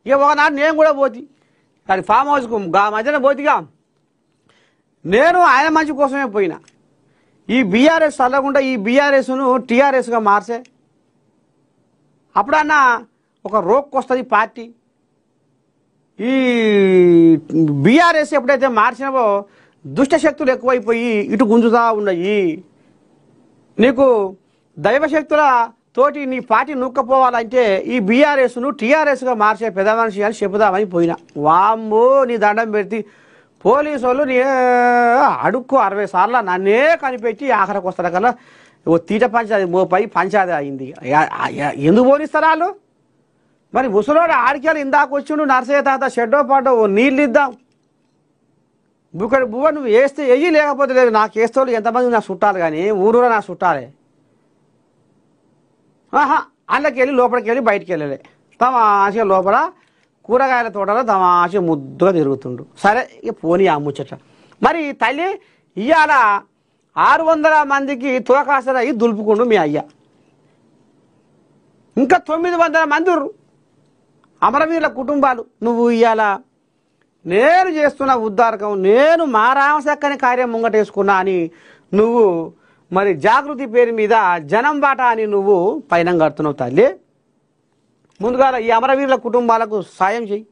ఇక ఒకనాడు నేను కూడా పోతి కానీ ఫామ్ హౌస్కు మధ్యన పోతిగా నేను ఆయన మంచి కోసమే పోయినా ఈ బీఆర్ఎస్ చల్లకుండా ఈ బీఆర్ఎస్ను టీఆర్ఎస్గా మార్చే అప్పుడన్నా ఒక రోక్కు వస్తుంది పార్టీ ఈ బీఆర్ఎస్ ఎప్పుడైతే మార్చినావో దుష్టశక్తులు ఎక్కువైపోయి ఇటు గుంజుతా ఉన్నాయి నీకు దైవశక్తుల తోటి నీ పార్టీ నూక్కపోవాలంటే ఈ బీఆర్ఎస్ను టీఆర్ఎస్గా మార్చే పెద్ద మనిషి అని చెబుదామని పోయినా వామ్మో నీ దండం పెడితే పోలీసు వాళ్ళు నీ అడుక్కు 60 సార్లు నన్నే కనిపెట్టి ఆఖరికి వస్తారు కల్లా ఓ తీట పంచాది మోపై పంచాది అయింది ఎందుకు పోనిస్తారు వాళ్ళు మరి ముసలోడు ఆడికేళ్ళు ఇందాక వచ్చిండు నర్సయ్య తాత షెడ్డో పాటో నీళ్ళు ఇద్దాం బువ్వ నువ్వు వేస్తే వెయ్యి లేకపోతే లేదు నాకు వేస్తే ఎంతమంది నాకు చుట్టాలి కానీ ఊరూరా నాకు చుట్టాలి అందులోకి వెళ్ళి లోపలికి వెళ్ళి బయటికి వెళ్ళలే తమాషగా లోపల కూరగాయల తోటలో తమాషగా ముద్దుగా తిరుగుతుండు సరే ఇక పోనీ ముచ్చట మరి తల్లి ఇవాళ 600 మందికి తోకాసర అయ్యి దులుపుకుండు మీ అయ్య ఇంకా 900 మంది అమరవీరుల కుటుంబాలు నువ్వు ఇవాళ నేను చేస్తున్న ఉద్ధారకం నేను మా రామశక్కని కార్యం ముంగటేసుకున్నా అని నువ్వు మరి జాగృతి పేరు మీద జనం బాట అని నువ్వు పైన కడుతున్నావు తల్లి ముందుగా ఈ అమరవీరుల కుటుంబాలకు సాయం చెయ్యి